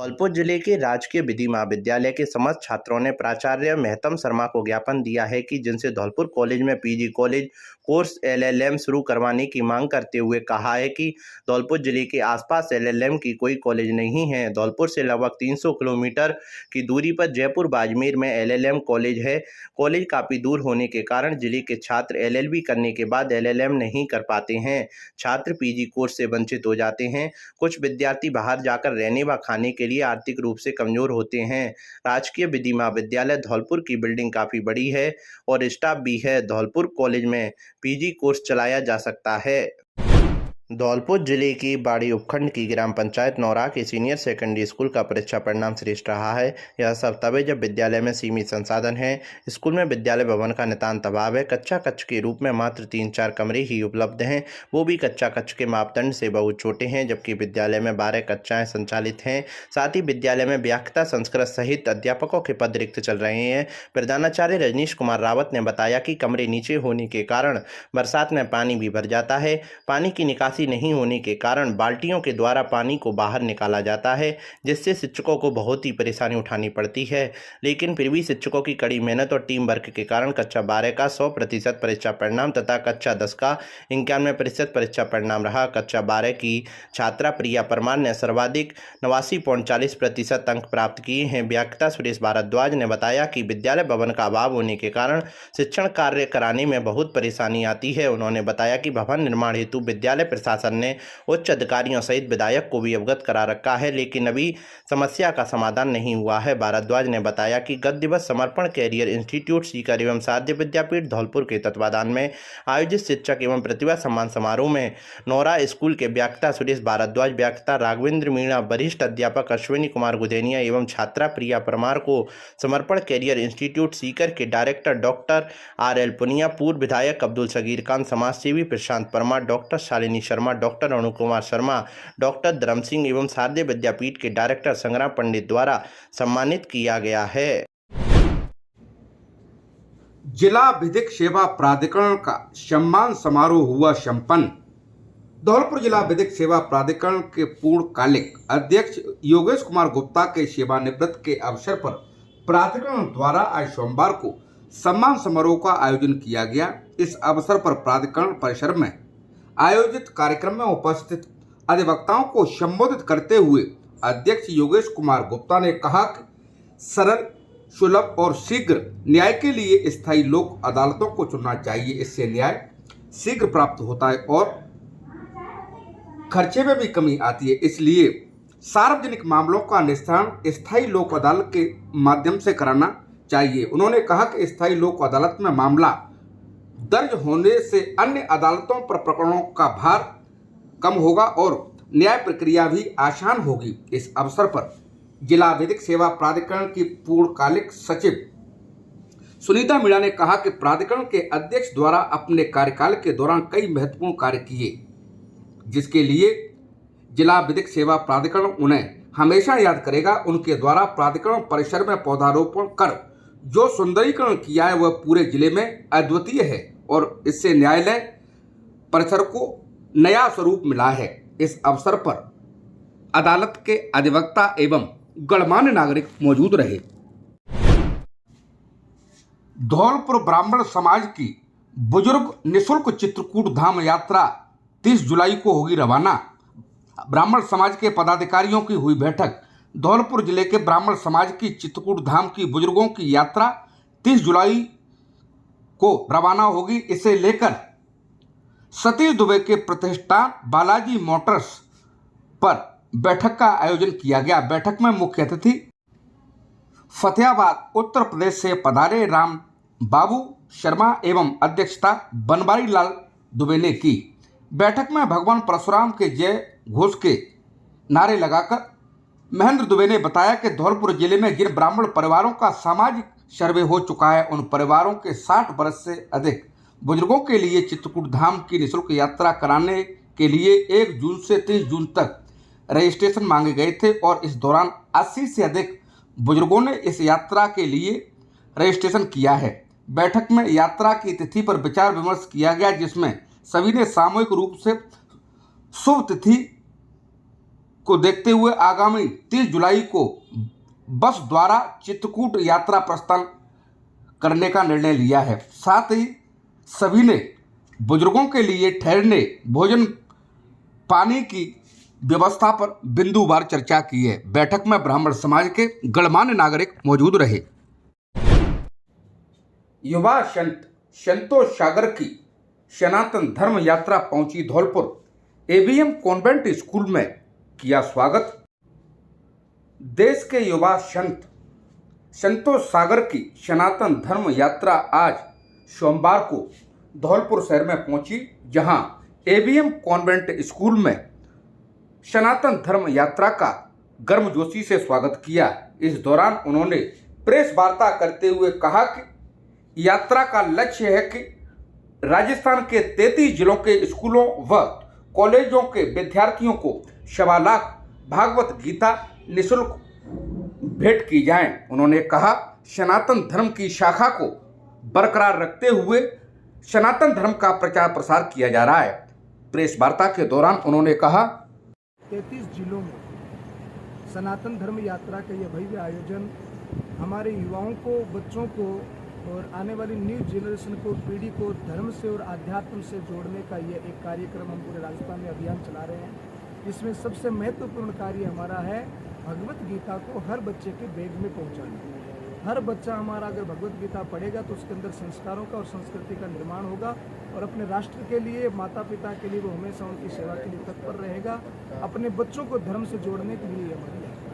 धौलपुर जिले के राजकीय विधि महाविद्यालय के समस्त छात्रों ने प्राचार्य महतम शर्मा को ज्ञापन दिया है कि जिनसे धौलपुर कॉलेज में पीजी कॉलेज कोर्स एलएलएम शुरू करवाने की मांग करते हुए कहा है कि धौलपुर जिले के आसपास एलएलएम की कोई कॉलेज नहीं है। धौलपुर से लगभग 300 किलोमीटर की दूरी पर जयपुर बाजमेर में एलएलएम कॉलेज है। कॉलेज काफ़ी दूर होने के कारण जिले के छात्र एलएलबी करने के बाद एलएलएम नहीं कर पाते हैं। छात्र पीजी कोर्स से वंचित हो जाते हैं। कुछ विद्यार्थी बाहर जाकर रहने व खाने के लिए आर्थिक रूप से कमजोर होते हैं। राजकीय विधि महाविद्यालय धौलपुर की बिल्डिंग काफ़ी बड़ी है और स्टाफ भी है। धौलपुर कॉलेज में पीजी कोर्स चलाया जा सकता है। धौलपुर जिले की बाड़ी उपखंड की ग्राम पंचायत नौरा के सीनियर सेकेंडरी स्कूल का परीक्षा परिणाम श्रेष्ठ रहा है। यह सब तभी जब विद्यालय में सीमित संसाधन हैं। स्कूल में विद्यालय भवन का नितांत अभाव है। कच्चा कक्ष के रूप में मात्र 3-4 कमरे ही उपलब्ध हैं, वो भी कच्चा कक्ष के मापदंड से बहुत छोटे हैं, जबकि विद्यालय में 12 कक्षाएं संचालित हैं। साथ ही विद्यालय में व्याख्याता, संस्कृत सहित अध्यापकों के पद रिक्त चल रहे हैं। प्रधानाचार्य रजनीश कुमार रावत ने बताया कि कमरे नीचे होने के कारण बरसात में पानी भी भर जाता है। पानी की निकासी नहीं होने के कारण बाल्टियों के द्वारा पानी को बाहर निकाला जाता है, जिससे शिक्षकों को बहुत ही परेशानी उठानी पड़ती है। लेकिन फिर भी शिक्षकों की कड़ी मेहनत और टीम वर्क के कारण कक्षा 12 का 100% परीक्षा परिणाम तथा कक्षा 10 का 91% परीक्षा परिणाम रहा। कक्षा 12 की छात्रा प्रिया परमार ने सर्वाधिक 89.40% अंक प्राप्त किए हैं। व्याख्याता सुरेश भारद्वाज ने बताया कि विद्यालय भवन का अभाव होने के कारण शिक्षण कार्य कराने में बहुत परेशानी आती है। उन्होंने बताया कि भवन निर्माण हेतु विद्यालय प्रशासन ने उच्च अधिकारियों सहित विधायक को भी अवगत करा रखा है, लेकिन अभी समस्या का समाधान नहीं हुआ है। भारद्वाज ने बताया कि गत दिवस समर्पण कैरियर इंस्टीट्यूट सीकर एवं साध्य विद्यापीठ धौलपुर के तत्वाधान में आयोजित शिक्षक एवं प्रतिभा सम्मान समारोह में नौरा स्कूल के व्याख्याता सुरेश भारद्वाज, व्याख्याता राघवेंद्र मीणा, वरिष्ठ अध्यापक अश्विनी कुमार गुदेनिया एवं छात्रा प्रिया परमार को समर्पण कैरियर इंस्टीट्यूट सीकर के डायरेक्टर डॉक्टर RL पुनिया, पूर्व विधायक अब्दुल सगीर खान, समाजसेवी प्रशांत परमार, डॉक्टर शालिनी शर्मा, डॉक्टर अनु कुमार शर्मा, डॉक्टर धर्म सिंह एवं साध्य विद्यापीठ के डायरेक्टर संग्राम पंडित द्वारा सम्मानित किया गया है। जिला विधिक सेवा प्राधिकरण का सम्मान समारोह हुआ संपन्न। धौलपुर जिला विधिक सेवा प्राधिकरण के पूर्णकालिक अध्यक्ष योगेश कुमार गुप्ता के सेवानिवृत्त के अवसर पर प्राधिकरण द्वारा आज सोमवार को सम्मान समारोह का आयोजन किया गया। इस अवसर पर प्राधिकरण परिसर में आयोजित कार्यक्रम में उपस्थित अधिवक्ताओं को संबोधित करते हुए अध्यक्ष योगेश कुमार गुप्ता ने कहा कि सरल, सुलभ और शीघ्र न्याय के लिए स्थायी लोक अदालतों को चुनना चाहिए। इससे न्याय शीघ्र प्राप्त होता है और खर्चे में भी कमी आती है। इसलिए सार्वजनिक मामलों का निस्तारण स्थायी लोक अदालत के माध्यम से कराना चाहिए। उन्होंने कहा कि स्थायी लोक अदालत में मामला दर्ज होने से अन्य अदालतों पर प्रकरणों का भार कम होगा और न्याय प्रक्रिया भी आसान होगी। इस अवसर पर जिला विधिक सेवा प्राधिकरण की पूर्णकालिक सचिव सुनीता मीणा ने कहा कि प्राधिकरण के अध्यक्ष द्वारा अपने कार्यकाल के दौरान कई महत्वपूर्ण कार्य किए, जिसके लिए जिला विधिक सेवा प्राधिकरण उन्हें हमेशा याद करेगा। उनके द्वारा प्राधिकरण परिसर में पौधारोपण कर जो सुंदरीकरण किया है वह पूरे जिले में अद्वितीय है और इससे न्यायालय परिसर को नया स्वरूप मिला है। इस अवसर पर अदालत के अधिवक्ता एवं गणमान्य नागरिक मौजूद रहे। धौलपुर ब्राह्मण समाज की बुजुर्ग निःशुल्क चित्रकूट धाम यात्रा 30 जुलाई को होगी रवाना। ब्राह्मण समाज के पदाधिकारियों की हुई बैठक। धौलपुर जिले के ब्राह्मण समाज की चित्रकूट धाम की बुजुर्गों की यात्रा 30 जुलाई को रवाना होगी। इसे लेकर सतीश दुबे के प्रतिष्ठान बालाजी मोटर्स पर बैठक का आयोजन किया गया। बैठक में मुख्य अतिथि फतेहाबाद उत्तर प्रदेश से पधारे राम बाबू शर्मा एवं अध्यक्षता बनवारी लाल दुबे ने की। बैठक में भगवान परशुराम के जय घोष के नारे लगाकर महेंद्र दुबे ने बताया कि धौलपुर जिले में जिन ब्राह्मण परिवारों का सामाजिक सर्वे हो चुका है, उन परिवारों के 60 वर्ष से अधिक बुजुर्गों के लिए चित्रकूट धाम की निःशुल्क यात्रा कराने के लिए 1 जून से 30 जून तक रजिस्ट्रेशन मांगे गए थे और इस दौरान 80 से अधिक बुजुर्गों ने इस यात्रा के लिए रजिस्ट्रेशन किया है। बैठक में यात्रा की तिथि पर विचार विमर्श किया गया, जिसमें सभी ने सामूहिक रूप से शुभ तिथि को देखते हुए आगामी 30 जुलाई को बस द्वारा चित्रकूट यात्रा प्रस्थान करने का निर्णय लिया है। साथ ही सभी ने बुजुर्गों के लिए ठहरने, भोजन पानी की व्यवस्था पर बिंदुवार चर्चा की है। बैठक में ब्राह्मण समाज के गणमान्य नागरिक मौजूद रहे। युवा संत संतोष सागर की सनातन धर्म यात्रा पहुंची धौलपुर। एबीएम कॉन्वेंट स्कूल में किया स्वागत। देश के युवा संत संतोष सागर की सनातन धर्म यात्रा आज सोमवार को धौलपुर शहर में पहुंची, जहां एबीएम कॉन्वेंट स्कूल में सनातन धर्म यात्रा का गर्मजोशी से स्वागत किया। इस दौरान उन्होंने प्रेस वार्ता करते हुए कहा कि यात्रा का लक्ष्य है कि राजस्थान के 33 जिलों के स्कूलों व कॉलेजों के विद्यार्थियों को 1.25 लाख भागवत गीता निःशुल्क भेंट की जाए। उन्होंने कहा, सनातन धर्म की शाखा को बरकरार रखते हुए सनातन धर्म का प्रचार प्रसार किया जा रहा है। प्रेस वार्ता के दौरान उन्होंने कहा, 33 जिलों में सनातन धर्म यात्रा का यह भव्य आयोजन हमारे युवाओं को, बच्चों को और आने वाली न्यू जनरेशन को, पीढ़ी को धर्म से और आध्यात्म से जोड़ने का यह एक कार्यक्रम हम पूरे राजस्थान में अभियान चला रहे हैं। इसमें सबसे महत्वपूर्ण कार्य हमारा है भगवत गीता को हर बच्चे के बैग में पहुंचाना। हर बच्चा हमारा अगर भगवत गीता पढ़ेगा तो उसके अंदर संस्कारों का और संस्कृति का निर्माण होगा और अपने राष्ट्र के लिए, माता पिता के लिए वो हमेशा उनकी सेवा के लिए तत्पर रहेगा। अपने बच्चों को धर्म से जोड़ने के लिए हमारी यात्रा।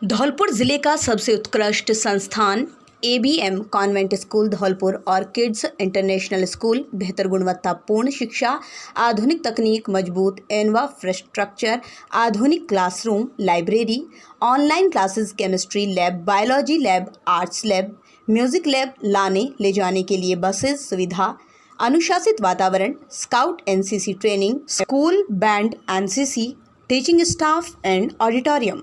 धौलपुर जिले का सबसे उत्कृष्ट संस्थान एबीएम कॉन्वेंट स्कूल धौलपुर और किड्स इंटरनेशनल स्कूल बेहतर गुणवत्तापूर्ण शिक्षा, आधुनिक तकनीक, मजबूत इंफ्रास्ट्रक्चर, आधुनिक classroom, library, online classes, chemistry lab, biology lab, arts lab, music lab लाने ले जाने के लिए बसेस सुविधा, अनुशासित वातावरण, scout NCC training, school band, NCC, teaching staff and auditorium.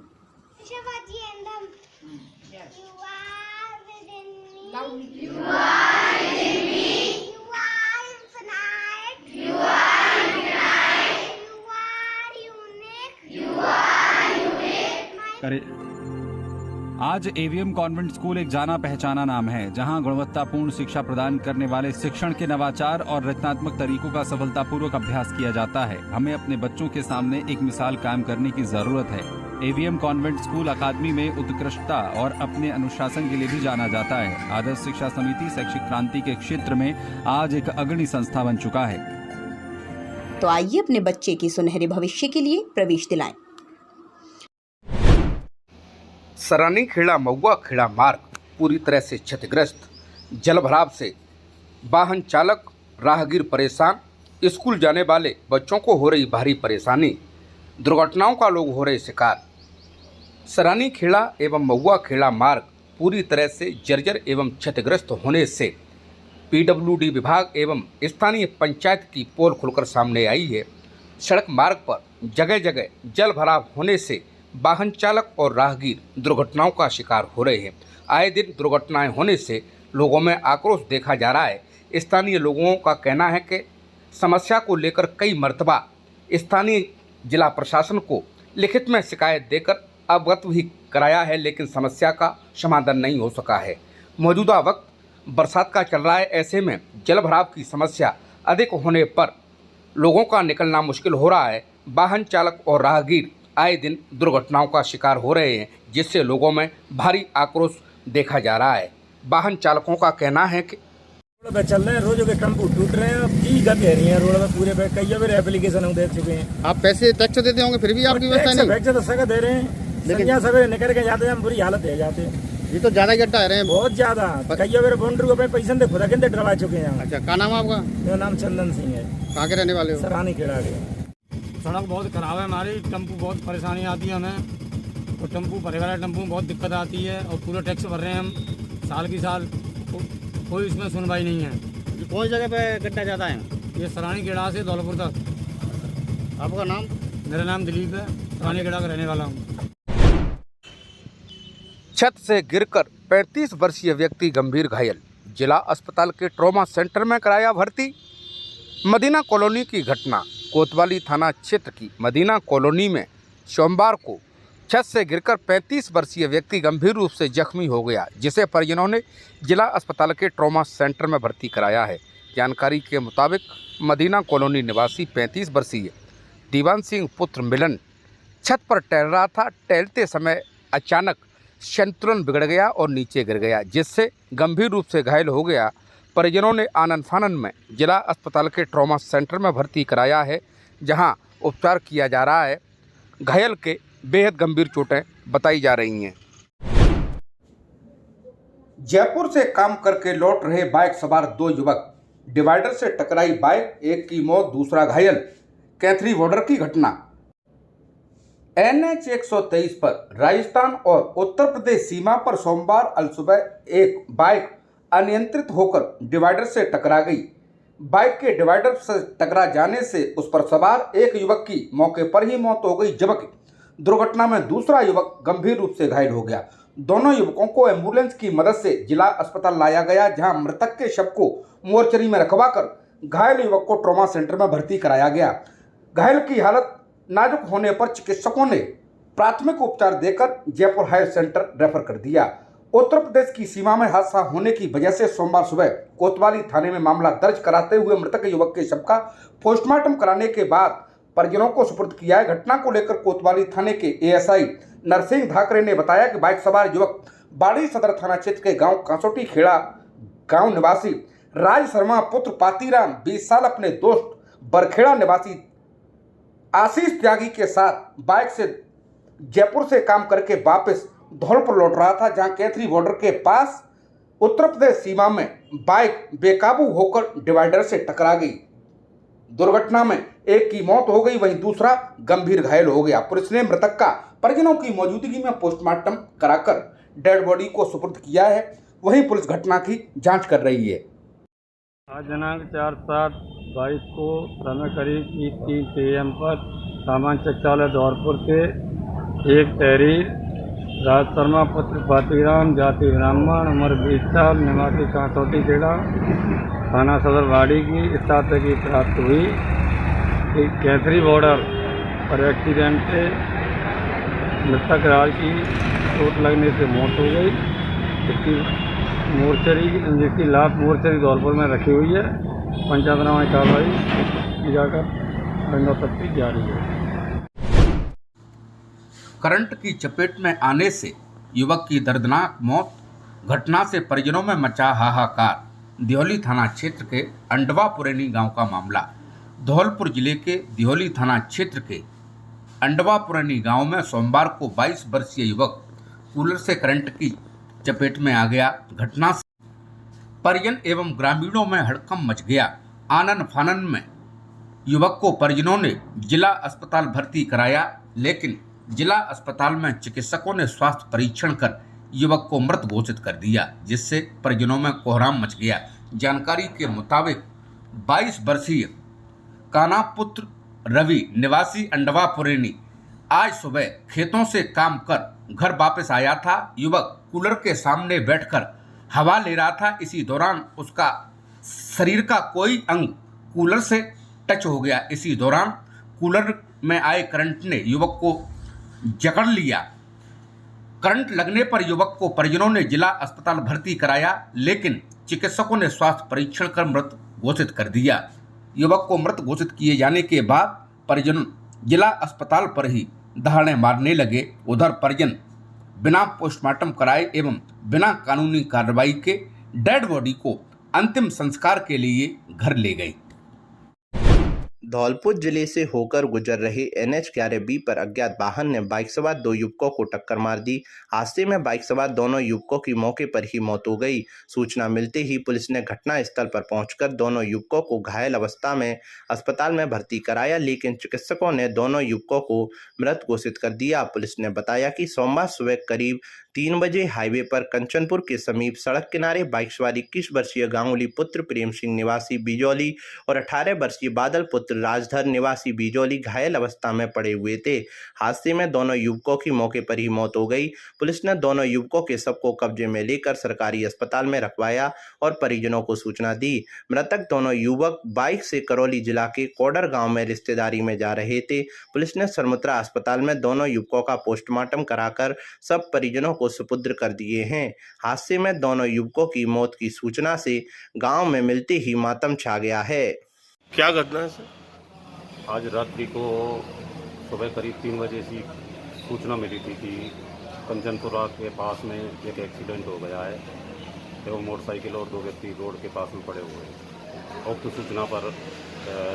आज एवीएम कॉन्वेंट स्कूल एक जाना पहचाना नाम है, जहां गुणवत्तापूर्ण शिक्षा प्रदान करने वाले शिक्षण के नवाचार और रचनात्मक तरीकों का सफलतापूर्वक अभ्यास किया जाता है। हमें अपने बच्चों के सामने एक मिसाल कायम करने की जरूरत है। एवीएम कॉन्वेंट स्कूल अकादमी में उत्कृष्टता और अपने अनुशासन के लिए भी जाना जाता है। आदर्श शिक्षा समिति शैक्षिक क्रांति के क्षेत्र में आज एक अग्रणी संस्था बन चुका है। तो आइए अपने बच्चे की सुनहरे भविष्य के लिए प्रवेश दिलाएं। सरानी खेड़ा महुआ खेड़ा मार्ग पूरी तरह से क्षतिग्रस्त। जल भराव से वाहन चालक, राहगीर परेशान। स्कूल जाने वाले बच्चों को हो रही भारी परेशानी। दुर्घटनाओं का लोग हो रहे शिकार। सरानी खेड़ा एवं महुआ खेड़ा मार्ग पूरी तरह से जर्जर एवं क्षतिग्रस्त होने से पीडब्ल्यूडी विभाग एवं स्थानीय पंचायत की पोल खुलकर सामने आई है। सड़क मार्ग पर जगह जगह जल भराव होने से वाहन चालक और राहगीर दुर्घटनाओं का शिकार हो रहे हैं। आए दिन दुर्घटनाएं होने से लोगों में आक्रोश देखा जा रहा है। स्थानीय लोगों का कहना है कि समस्या को लेकर कई मर्तबा स्थानीय जिला प्रशासन को लिखित में शिकायत देकर अवगत भी कराया है, लेकिन समस्या का समाधान नहीं हो सका है। मौजूदा वक्त बरसात का चल रहा है, ऐसे में जल भराव की समस्या अधिक होने पर लोगों का निकलना मुश्किल हो रहा है। वाहन चालक और राहगीर आए दिन दुर्घटनाओं का शिकार हो रहे हैं, जिससे लोगों में भारी आक्रोश देखा जा रहा है। वाहन चालकों का कहना है कि रोड पे चल रहे हैं, रोजों के टेम्पो टूट रहे हैं, की गति रही है रोड पे पूरे पे। कई बार एप्लीकेशन हम दे चुके हैं। आप पैसे टैक्स देते होंगे फिर भी आपकी व्यवस्था नहीं? टैक्स तो सगा दे रहे हैं, लेकिन यहाँ सवेरे निकल के जाते हैं, हम बुरी हालत है जाते हैं। ये तो ज्यादा गड्ढा है रहे हैं, बहुत ज्यादा। कई बार बाउंड्री को पैसे दे खुदा के डरवा चुके हैं। अच्छा, क्या नाम है आपका? मेरा नाम चंदन सिंह है। कहाँ के रहने वाले हो? सरानी खेड़ा के। सड़क बहुत खराब है हमारी, टेम्पू बहुत परेशानी आती है हमें, और टेम्पू भरे वाले टेम्पू में बहुत दिक्कत आती है, और पूरा टैक्स भर रहे हैं हम साल की साल, कोई इसमें सुनवाई नहीं है। कौन जगह पे गड्ढा ज़्यादा है? ये सरानी खेड़ा से धौलपुर तक। आपका नाम? मेरा नाम दिलीप है, सरानी खेड़ा का रहने वाला हूँ। छत से गिरकर 35 वर्षीय व्यक्ति गंभीर घायल, जिला अस्पताल के ट्रॉमा सेंटर में कराया भर्ती। मदीना कॉलोनी की घटना कोतवाली थाना क्षेत्र की मदीना कॉलोनी में सोमवार को छत से गिरकर 35 वर्षीय व्यक्ति गंभीर रूप से जख्मी हो गया, जिसे परिजनों ने जिला अस्पताल के ट्रॉमा सेंटर में भर्ती कराया है। जानकारी के मुताबिक मदीना कॉलोनी निवासी 35 वर्षीय दीवान सिंह पुत्र मिलन छत पर टहल रहा था। टहलते समय अचानक संतुलन बिगड़ गया और नीचे गिर गया, जिससे गंभीर रूप से घायल हो गया। परिजनों ने आनन फानन में जिला अस्पताल के ट्रॉमा सेंटर में भर्ती कराया है, जहां उपचार किया जा रहा है। घायल के बेहद गंभीर चोटें बताई जा रही हैं। जयपुर से काम करके लौट रहे बाइक सवार 2 युवक, डिवाइडर से टकराई बाइक, एक की मौत दूसरा घायल। कैथरी बॉर्डर की घटना। NH 123 पर राजस्थान और उत्तर प्रदेश सीमा पर सोमवार अलसुबह एक बाइक अनियंत्रित होकर डिवाइडर से टकरा गई। बाइक के डिवाइडर से टकरा जाने से उस पर सवार एक युवक की मौके पर ही मौत हो गई, जबकि दुर्घटना में दूसरा युवक गंभीर रूप से घायल हो गया। दोनों युवकों को एम्बुलेंस की मदद से जिला अस्पताल लाया गया, जहां मृतक के शव को मोर्चरी में रखवाकर घायल युवक को ट्रॉमा सेंटर में भर्ती कराया गया। घायल की हालत नाजुक होने पर चिकित्सकों ने प्राथमिक उपचार देकर जयपुर हायर सेंटर रेफर कर दिया। उत्तर प्रदेश की सीमा में हादसा होने की वजह से सोमवार सुबह कोतवाली थाने में मामला दर्ज कराते हुए मृतक युवक के शव का पोस्टमार्टम कराने के बाद परिजनों को सुपुर्द किया है। घटना को लेकर कोतवाली थाने के ASI नरसिंह धाकरे ने बताया कि बाइक सवार युवक बाड़ी सदर थाना क्षेत्र के गांव कांसोटी खेड़ा गांव निवासी राज शर्मा पुत्र पातीराम 20 साल अपने दोस्त बरखेड़ा निवासी आशीष त्यागी के साथ बाइक से जयपुर से काम करके वापस धौलपुर लौट रहा था, जहां कैथरी बॉर्डर के पास उत्तर प्रदेश सीमा में बाइक बेकाबू होकर डिवाइडर से टकरा गई। दुर्घटना में एक की मौत हो गई, वहीं दूसरा गंभीर घायल हो गया। पुलिस ने मृतक का परिजनों की मौजूदगी में पोस्टमार्टम कराकर डेड बॉडी को सुपुर्द किया है। वहीं पुलिस घटना की जांच कर रही है। आज दिनांक 4/7/22 को समय करीब 3 PM पर सामान चकचालय धौलपुर के एक तहरीर राज शर्मा पुत्र पातीराम जाति ब्राह्मण उम्र 20 साल निवासी कांसोटी खेड़ा थाना सदर वाड़ी की इत्तला की प्राप्त हुई कि कैथरी बॉर्डर पर एक्सीडेंट से मृतक राज की चोट लगने से मौत हो गई। जिसकी लाश मोर्चरी धौलपुर में रखी हुई है। पंचनामा कार्रवाई की जाकर दंडों तक की जारी है। करंट की चपेट में आने से युवक की दर्दनाक मौत। घटना से परिजनों में मचा हाहाकार। दिहोली थाना क्षेत्र के अंडवापुरैनी गांव का मामला। धौलपुर जिले के दिहोली थाना क्षेत्र के अंडवापुरैनी गांव में सोमवार को 22 वर्षीय युवक कूलर से करंट की चपेट में आ गया। घटना से परिजन एवं ग्रामीणों में हड़कंप मच गया। आनन फानन में युवक को परिजनों ने जिला अस्पताल भर्ती कराया, लेकिन जिला अस्पताल में चिकित्सकों ने स्वास्थ्य परीक्षण कर युवक को मृत घोषित कर दिया, जिससे परिजनों में कोहराम मच गया। जानकारी के मुताबिक 22 वर्षीय काना पुत्र रवि निवासी अंडवापुरैनी आज सुबह खेतों से काम कर घर वापस आया था। युवक कूलर के सामने बैठकर हवा ले रहा था। इसी दौरान उसका शरीर का कोई अंग कूलर से टच हो गया। इसी दौरान कूलर में आए करंट ने युवक को जकड़ लिया। करंट लगने पर युवक को परिजनों ने जिला अस्पताल भर्ती कराया, लेकिन चिकित्सकों ने स्वास्थ्य परीक्षण कर मृत घोषित कर दिया। युवक को मृत घोषित किए जाने के बाद परिजन जिला अस्पताल पर ही दहाड़े मारने लगे। उधर परिजन बिना पोस्टमार्टम कराए एवं बिना कानूनी कार्रवाई के डेड बॉडी को अंतिम संस्कार के लिए घर ले गए। धौलपुर जिले से होकर गुजर रहे NH 11B पर अज्ञात वाहन ने बाइक सवार 2 युवकों को टक्कर मार दी। हादसे में बाइक सवार दोनों युवकों की मौके पर ही मौत हो गई। सूचना मिलते ही पुलिस ने घटना स्थल पर पहुंचकर दोनों युवकों को घायल अवस्था में अस्पताल में भर्ती कराया, लेकिन चिकित्सकों ने दोनों युवकों को मृत घोषित कर दिया। पुलिस ने बताया कि सोमवार सुबह करीब 3 बजे हाईवे पर कंचनपुर के समीप सड़क किनारे बाइक सवार 21 वर्षीय गांगुली पुत्र प्रेम सिंह निवासी बिजौली और 18 वर्षीय बादल पुत्र राजधर निवासी बिजौली घायल अवस्था में पड़े हुए थे। हादसे में दोनों युवकों की मौके पर ही मौत हो गई। पुलिस ने दोनों युवकों के शव को कब्जे में लेकर सरकारी अस्पताल में रखवाया और परिजनों को सूचना दी। मृतक दोनों युवक बाइक से करौली जिला के कोडर गांव में रिश्तेदारी में जा रहे थे। पुलिस ने सरमुत्रा अस्पताल में दोनों युवकों का पोस्टमार्टम कराकर सब परिजनों को सुपुर्द कर दिए हैं। हादसे में दोनों युवकों की मौत की सूचना से गांव में मिलते ही मातम छा गया है। क्या घटना है सर? आज रात्रि को सुबह करीब 3 बजे से सूचना मिली थी कि कंचनपुरा के पास में एक एक्सीडेंट हो गया है एवं मोटरसाइकिल और 2 व्यक्ति रोड के पास में पड़े हुए हैं। उक्त सूचना पर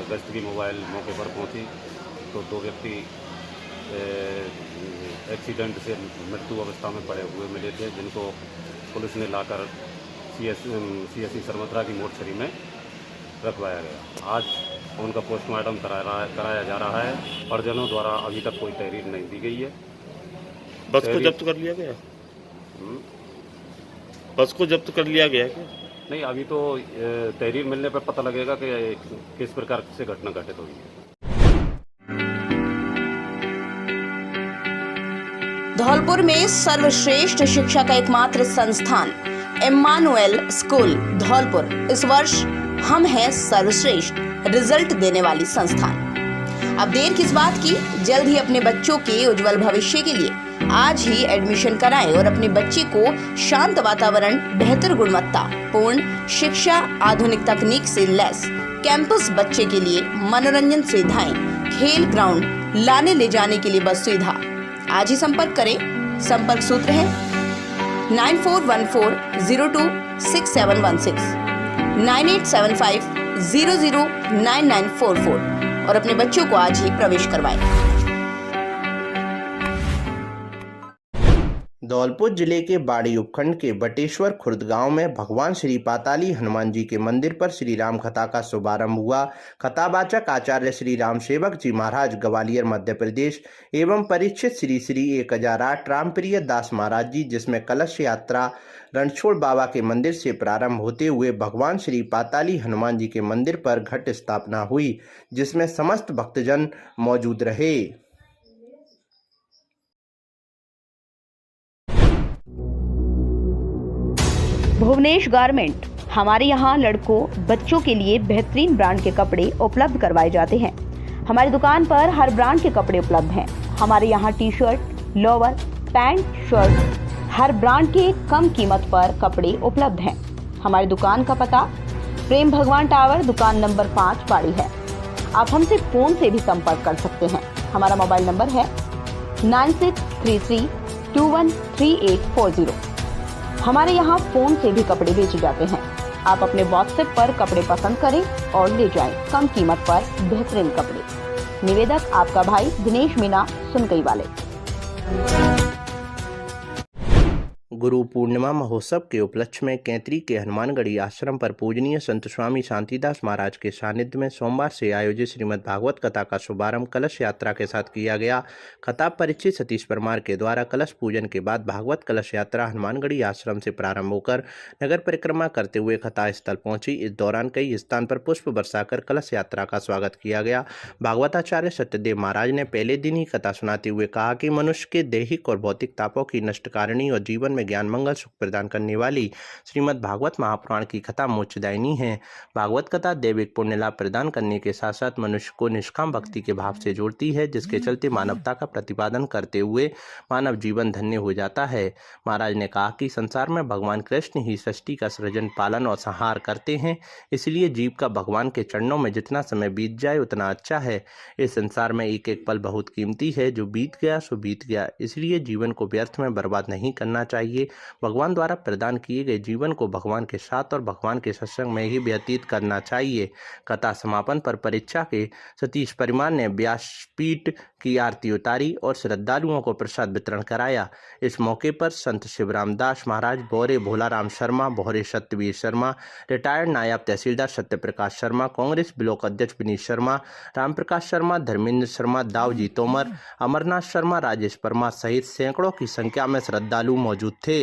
गश्त की मोबाइल मौके पर पहुंची तो 2 व्यक्ति एक्सीडेंट से मृत्यु अवस्था में पड़े हुए मिले थे, जिनको पुलिस ने लाकर CSC सरमुत्रा की मोर्चरी में रखवाया गया। आज उनका पोस्टमार्टम कराया जा रहा है। परिजनों द्वारा अभी तक कोई तहरीर नहीं दी गई है। बस को जब्त कर लिया गया? बस को जब्त कर लिया गया क्या? नहीं, अभी तो तहरीर मिलने पर पता लगेगा कि किस प्रकार से घटना घटित हुई है। धौलपुर में सर्वश्रेष्ठ शिक्षा का एकमात्र संस्थान इम्मानुएल स्कूल धौलपुर इस वर्ष हम हैं सर्वश्रेष्ठ रिजल्ट देने वाली संस्थान। अब देर किस बात की, जल्द ही अपने बच्चों के उज्जवल भविष्य के लिए आज ही एडमिशन कराएं और अपने बच्चे को शांत वातावरण, बेहतर गुणवत्ता पूर्ण शिक्षा, आधुनिक तकनीक से लैस कैंपस, बच्चे के लिए मनोरंजन सुविधाएं, खेल ग्राउंड, लाने ले जाने के लिए बस सुविधा। आज ही संपर्क करें। संपर्क सूत्र है 9414026716, 9875009944 और अपने बच्चों को आज ही प्रवेश करवाएं। धौलपुर जिले के बाड़ी उपखंड के बटेश्वर खुर्द गांव में भगवान श्री पाताली हनुमान जी के मंदिर पर श्री राम कथा का शुभारंभ हुआ। कथावाचक आचार्य श्री राम सेवक जी महाराज ग्वालियर मध्य प्रदेश एवं परीक्षित श्री श्री 1008 रामप्रिय दास महाराज जी, जिसमें कलश यात्रा रणछोड़ बाबा के मंदिर से प्रारंभ होते हुए भगवान श्री पाताली हनुमान जी के मंदिर पर घट स्थापना हुई, जिसमें समस्त भक्तजन मौजूद रहे। भुवनेश गारमेंट, हमारे यहाँ लड़कों बच्चों के लिए बेहतरीन ब्रांड के कपड़े उपलब्ध करवाए जाते हैं। हमारी दुकान पर हर ब्रांड के कपड़े उपलब्ध हैं। हमारे यहाँ T shirt, lower, pant, shirt हर ब्रांड के कम कीमत पर कपड़े उपलब्ध हैं। हमारी दुकान का पता प्रेम भगवान टावर, दुकान नंबर 5 बाड़ी है। आप हमसे फोन से भी संपर्क कर सकते हैं। हमारा मोबाइल नंबर है 9633213840। हमारे यहाँ फोन से भी कपड़े बेचे जाते हैं। आप अपने व्हाट्सएप पर कपड़े पसंद करें और ले जाएं कम कीमत पर बेहतरीन कपड़े। निवेदक आपका भाई दिनेश मीना, सुनकई वाले। गुरु पूर्णिमा महोत्सव के उपलक्ष्य में कैंतरी के हनुमानगढ़ी आश्रम पर पूजनीय संत स्वामी शांतिदास महाराज के सानिध्य में सोमवार से आयोजित श्रीमद् भागवत कथा का शुभारंभ कलश यात्रा के साथ किया गया। कथा परिचित सतीश परमार के द्वारा कलश पूजन के बाद भागवत कलश यात्रा हनुमानगढ़ी आश्रम से प्रारंभ होकर नगर परिक्रमा करते हुए कथा स्थल पहुंची। इस दौरान कई स्थान पर पुष्प बरसाकर कलश यात्रा का स्वागत किया गया। भागवताचार्य सत्यदेव महाराज ने पहले दिन ही कथा सुनाते हुए कहा कि मनुष्य के दैहिक और भौतिक तापों की नष्टकारिणी और जीवन में ज्ञान मंगल सुख प्रदान करने वाली श्रीमद् भागवत महापुराण की कथा मोक्षदायिनी है। भागवत कथा दैविक पुण्य लाभ प्रदान करने के साथ साथ मनुष्य को निष्काम भक्ति के भाव से जोड़ती है, जिसके चलते मानवता का प्रतिपादन करते हुए मानव जीवन धन्य हो जाता है। महाराज ने कहा कि संसार में भगवान कृष्ण ही सृष्टि का सृजन, पालन और संहार करते हैं, इसलिए जीव का भगवान के चरणों में जितना समय बीत जाए उतना अच्छा है। इस संसार में एक एक पल बहुत कीमती है, जो बीत गया सो बीत गया, इसलिए जीवन को व्यर्थ में बर्बाद नहीं करना चाहिए। चाहिए। भगवान द्वारा प्रदान किए गए जीवन को भगवान के साथ और भगवान के सत्संग में ही व्यतीत करना चाहिए। कथा समापन पर परीक्षा के सतीश परिमार ने व्यासपीठ की आरती उतारी और श्रद्धालुओं को प्रसाद वितरण कराया। इस मौके पर संत शिवराम दास महाराज, बोरे भोलाराम शर्मा, बोरे सत्यवीर शर्मा, रिटायर्ड नायब तहसीलदार सत्यप्रकाश शर्मा, कांग्रेस ब्लॉक अध्यक्ष विनीत शर्मा, रामप्रकाश शर्मा, धर्मेंद्र शर्मा, दाऊजी तोमर, अमरनाथ शर्मा, राजेश परमार सहित सैकड़ों की संख्या में श्रद्धालु मौजूद थे।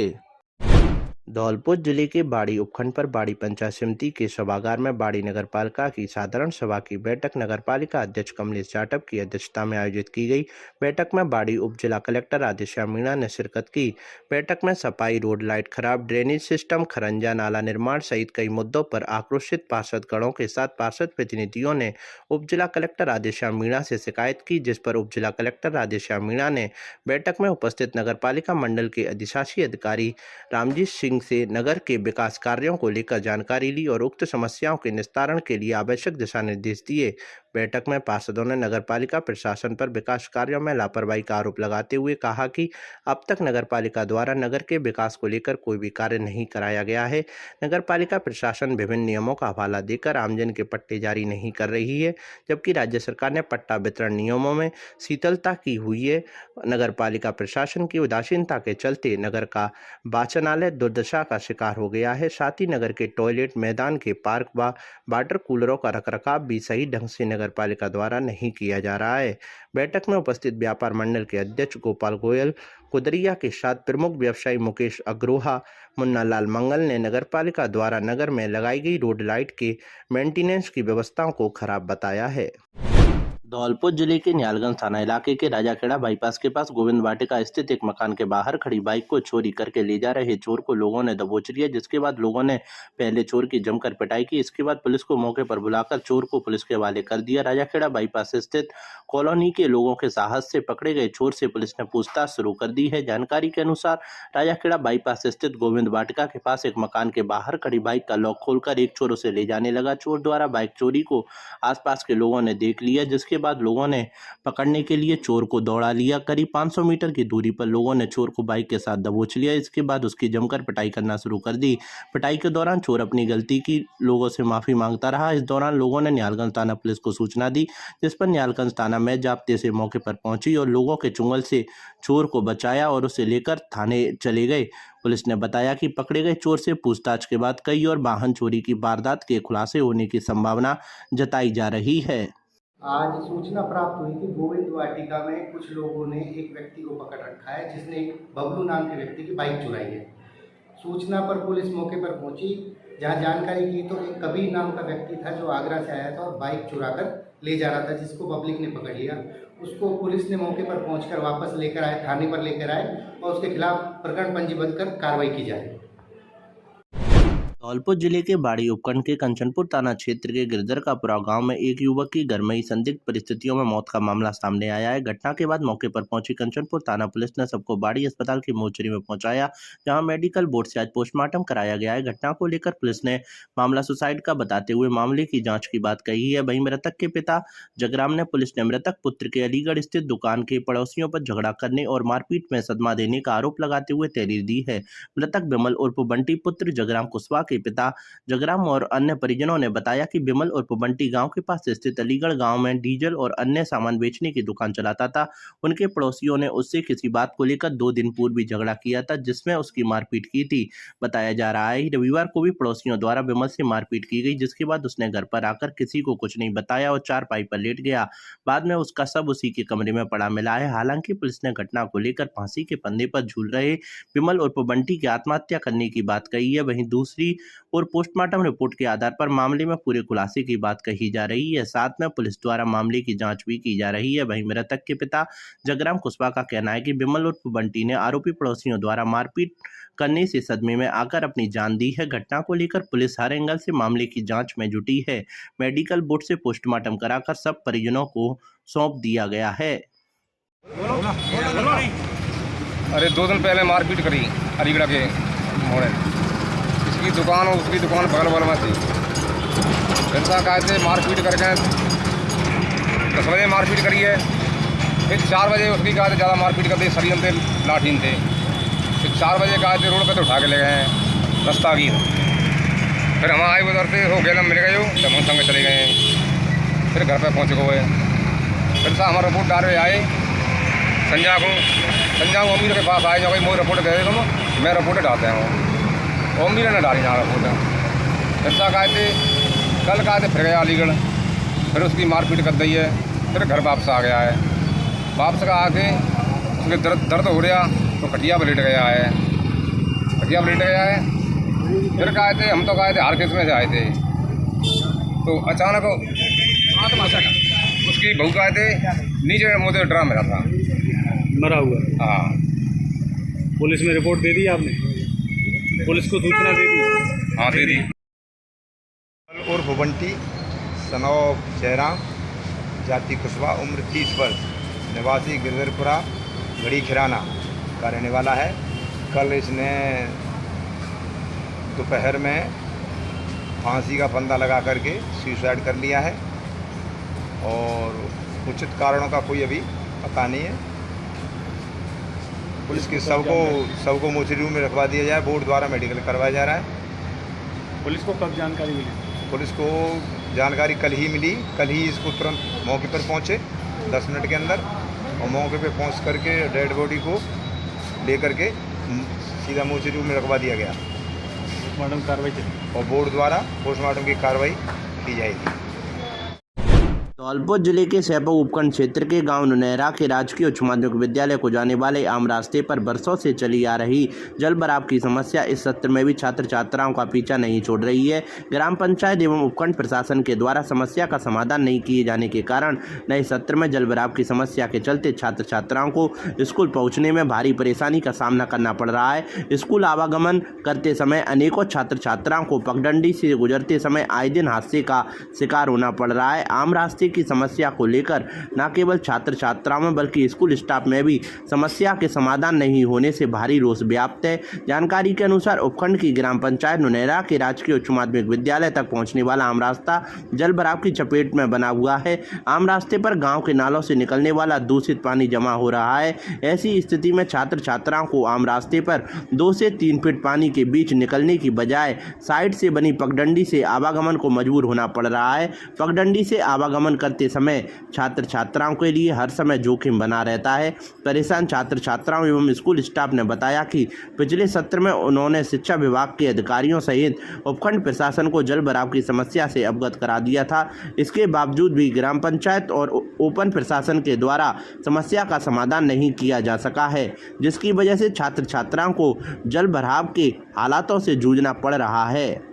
धौलपुर जिले के बाड़ी उपखंड पर बाड़ी पंचायत समिति के सभागार में बाड़ी नगरपालिका की साधारण सभा की बैठक नगरपालिका अध्यक्ष कमलेश जाटव की अध्यक्षता में आयोजित की गई। बैठक में बाड़ी उप जिला कलेक्टर राधेश्याम मीणा ने शिरकत की। बैठक में सफाई, रोड लाइट खराब, ड्रेनेज सिस्टम, खरंजा नाला निर्माण सहित कई मुद्दों पर आक्रोशित पार्षदगणों के साथ पार्षद प्रतिनिधियों ने उप जिला कलेक्टर राधेश्याम मीणा से शिकायत की, जिस पर उप जिला कलेक्टर राधेश्याम मीणा ने बैठक में उपस्थित नगरपालिका मंडल के अधिशासी अधिकारी रामजीत सिंह से नगर के विकास कार्यों को लेकर जानकारी ली और उक्त समस्याओं के निस्तारण के लिए आवश्यक दिशा निर्देश दिए। बैठक में पार्षदों ने नगरपालिका प्रशासन पर विकास कार्यों में लापरवाही का आरोप लगाते हुए कहा कि अब तक नगरपालिका द्वारा नगर के विकास को लेकर कोई भी कार्य नहीं कराया गया है। नगरपालिका प्रशासन विभिन्न नियमों का हवाला देकर आमजन के पट्टे जारी नहीं कर रही है, जबकि राज्य सरकार ने पट्टा वितरण नियमों में शिथिलता की हुई है। नगरपालिका प्रशासन की उदासीनता के चलते नगर का वाचनालय दुर्दशा का शिकार हो गया है। साथ ही नगर के टॉयलेट, मैदान के पार्क व वाटर कूलरों का रखरखाव भी सही ढंग से नगरपालिका द्वारा नहीं किया जा रहा है। बैठक में उपस्थित व्यापार मंडल के अध्यक्ष गोपाल गोयल कुदरिया के साथ प्रमुख व्यवसायी मुकेश अग्रोहा, मुन्ना लाल मंगल ने नगरपालिका द्वारा नगर में लगाई गई रोड लाइट के मेंटेनेंस की व्यवस्थाओं को खराब बताया है। धौलपुर जिले के न्यालगंज थाना इलाके के राजाखेड़ा बाईपास के पास गोविंद वाटिका स्थित एक मकान के बाहर खड़ी बाइक को चोरी करके ले जा रहे चोर को लोगों ने दबोच लिया, जिसके बाद लोगों ने पहले चोर की जमकर पिटाई की। इसके बाद पुलिस को मौके पर बुलाकर चोर को पुलिस के हवाले कर दिया। राजाखेड़ा बाईपास स्थित कॉलोनी के लोगों के साहस से पकड़े गए चोर से पुलिस ने पूछताछ शुरू कर दी है। जानकारी के अनुसार राजाखेड़ा बाईपास स्थित गोविंद वाटिका के पास एक मकान के बाहर खड़ी बाइक का लॉक खोलकर एक चोर उसे ले जाने लगा। चोर द्वारा बाइक चोरी को आसपास के लोगों ने देख लिया, जिसके बाद लोगों ने पकड़ने के लिए चोर को दौड़ा लिया। करीब 500 मीटर की दूरी पर लोगों ने चोर को बाइक के साथ दबोच लिया। इसके बाद उसकी जमकर पिटाई करना शुरू कर दी। पिटाई के दौरान चोर अपनी गलती की लोगों से माफी मांगता रहा। इस दौरान लोगों ने न्यालगंज थाना पुलिस को सूचना दी, जिस पर न्यालगंज थाना में जाब्ते से मौके पर पहुंची और लोगों के चुंगल से चोर को बचाया और उसे लेकर थाने चले गए। पुलिस ने बताया कि पकड़े गए चोर से पूछताछ के बाद कई और वाहन चोरी की वारदात के खुलासे होने की संभावना जताई जा रही है। आज सूचना प्राप्त हुई कि गोविंद वाटिका में कुछ लोगों ने एक व्यक्ति को पकड़ रखा है, जिसने एक बबलू नाम के व्यक्ति की बाइक चुराई है। सूचना पर पुलिस मौके पर पहुंची, जहां जानकारी की तो एक कबीर नाम का व्यक्ति था जो आगरा से आया था और बाइक चुराकर ले जा रहा था, जिसको पब्लिक ने पकड़ लिया। उसको पुलिस ने मौके पर पहुंचकर वापस लेकर आए, थाने पर लेकर आए और उसके खिलाफ प्रकरण पंजीबद्ध कर कार्रवाई की जाए। धौलपुर जिले के बाड़ी उपखंड के कंचनपुर थाना क्षेत्र के गिरधरकापुरा गांव में एक युवक की घर में ही संदिग्ध परिस्थितियों में मौत का मामला सामने आया है। घटना के बाद मौके पर पहुंची कंचनपुर थाना पुलिस ने सबको बाड़ी अस्पताल की मोर्चरी में पहुंचाया, जहां मेडिकल बोर्ड से आज पोस्टमार्टम कराया गया है। घटना को लेकर पुलिस ने मामला सुसाइड का बताते हुए मामले की जाँच की बात कही है। वहीं मृतक के पिता जगराम ने पुलिस ने मृतक पुत्र के अलीगढ़ स्थित दुकान के पड़ोसियों पर झगड़ा करने और मारपीट में सदमा देने का आरोप लगाते हुए तहरीर दी है। मृतक विमल उर्फ बंटी पुत्र जगराम कुशवाहा के पिता जगराम और अन्य परिजनों ने बताया कि विमल उर्फ बंटी गांव के पास स्थित अलीगढ़ गांव में डीजल और अन्य सामान बेचने की दुकान चलाता था। उनके पड़ोसियों ने उससे किसी बात को लेकर 2 दिन पूर्व भी झगड़ा किया था, जिसमें उसकी मारपीट की थी। बताया जा रहा है रविवार को भी पड़ोसियों द्वारा विमल से मारपीट की गई, जिसके बाद उसने घर पर आकर किसी को कुछ नहीं बताया और चारपाई पर लेट गया। बाद में उसका शव उसी के कमरे में पड़ा मिला है। हालांकि पुलिस ने घटना को लेकर फांसी के फंदे पर झूल रहे विमल उर्फ बंटी की आत्महत्या करने की बात कही है। वहीं दूसरी और पोस्टमार्टम रिपोर्ट के आधार पर मामले में पूरे खुलासे की बात कही जा रही है। साथ में पुलिस द्वारा मामले की जांच भी की जा रही है। वहीं मृतक के पिता जगराम कुशवाहा का कहना है कि विमल उर्फ बंटी ने आरोपी पड़ोसियों द्वारा मारपीट करने से सदमे में आकर अपनी जान दी है। घटना को लेकर पुलिस हर एंगल से मामले की जांच में जुटी है। मेडिकल बोर्ड से पोस्टमार्टम कराकर सब परिजनों को सौंप दिया गया है। अरे 2 दिन पहले मारपीट करी अलीगढ़ के मोड़े, इसकी दुकान और उसकी दुकान बगल में थी। जनता कहते मारपीट करके 10 बजे मारपीट करी है, फिर 4 बजे उसकी कहते ज़्यादा मारपीट करते सरियम थे लाठीन थे, फिर 4 बजे का रोड पे तो उठा के ले गए हैं रास्ता की। फिर हम आए उधर से हो गया मिल गए हो जब हम संग चले गए हैं। फिर घर पे पहुँच गए। फिर से हमारा रिपोर्ट डाल रहे आए संजय को अमीर के पास आए जो मोई रिपोर्ट दे दे तुम मैं रिपोर्ट डालते हैं अमीर ने डाली यहाँ रिपोर्ट। फिर से कहे थे कल कहा थे फिर गया अलीगढ़। फिर उसकी मारपीट कर दी है। फिर घर वापस आ गया है। वापस का आके उसके दर्द हो रहा तो खटिया पर लेट गया है। खटिया पर लेट गया है। फिर कहे थे हम तो कहे थे हार केस में से आए थे तो अचानक उसकी बहू कहे थे नीचे मुझे ड्रा मेरा था मरा हुआ। हाँ पुलिस में रिपोर्ट दे दी आपने? पुलिस को सूचना दे दी? हाँ दे दी। उर्फ बंटी सनौब जयराम जाति कुशवा उम्र 30 वर्ष निवासी गिरधरपुरा गढ़ी खिराना का रहने वाला है। कल इसने दोपहर में फांसी का फंदा लगा करके सुसाइड कर लिया है और उचित कारणों का कोई अभी पता नहीं है। पुलिस के सबको मोचरी रूम में रखवा दिया जाए। बोर्ड द्वारा मेडिकल करवाया जा रहा है। पुलिस को कब जानकारी मिली? पुलिस को जानकारी कल ही मिली। कल ही इसको तुरंत मौके पर पहुंचे 10 मिनट के अंदर और मौके पर पहुंच करके डेड बॉडी को लेकर के सीधा मोचरी रूम में रखवा दिया गया। पोस्टमार्टम कार्रवाई चली और बोर्ड द्वारा पोस्टमार्टम की कार्रवाई की जाएगी। धौलपुर जिले के सैपो उपखंड क्षेत्र के गांव नुनहरा के राजकीय उच्च माध्यमिक विद्यालय को जाने वाले आम रास्ते पर बरसों से चली आ रही जल भराव की समस्या इस सत्र में भी छात्र छात्राओं का पीछा नहीं छोड़ रही है। ग्राम पंचायत एवं उपखंड प्रशासन के द्वारा समस्या का समाधान नहीं किए जाने के कारण नए सत्र में जल भराव की समस्या के चलते छात्र छात्राओं को स्कूल पहुँचने में भारी परेशानी का सामना करना पड़ रहा है। स्कूल आवागमन करते समय अनेकों छात्र छात्राओं को पगडंडी से गुजरते समय आए दिन हादसे का शिकार होना पड़ रहा है। आम रास्ते की समस्या को लेकर न केवल छात्र छात्राओं में बल्कि स्कूल स्टाफ में भी समस्या के समाधान नहीं होने से भारी रोष व्याप्त है। जानकारी के अनुसार उपखंड की ग्राम पंचायत नुनहरा के राजकीय उच्च माध्यमिक विद्यालय तक पहुंचने वाला आम रास्ता जल भराव की चपेट में बना हुआ है। आम रास्ते पर गांव के नालों से निकलने वाला दूषित पानी जमा हो रहा है। ऐसी स्थिति में छात्र छात्राओं को आम रास्ते पर 2 से 3 फीट पानी के बीच निकलने की बजाय साइड से बनी पगडंडी से आवागमन को मजबूर होना पड़ रहा है। पगडंडी से आवागमन करते समय छात्र छात्राओं के लिए हर समय जोखिम बना रहता है। परेशान छात्र छात्राओं एवं स्कूल स्टाफ ने बताया कि पिछले सत्र में उन्होंने शिक्षा विभाग के अधिकारियों सहित उपखंड प्रशासन को जल भराव की समस्या से अवगत करा दिया था। इसके बावजूद भी ग्राम पंचायत और ओपन प्रशासन के द्वारा समस्या का समाधान नहीं किया जा सका है, जिसकी वजह से छात्र छात्राओं को जल भराव के हालातों से जूझना पड़ रहा है।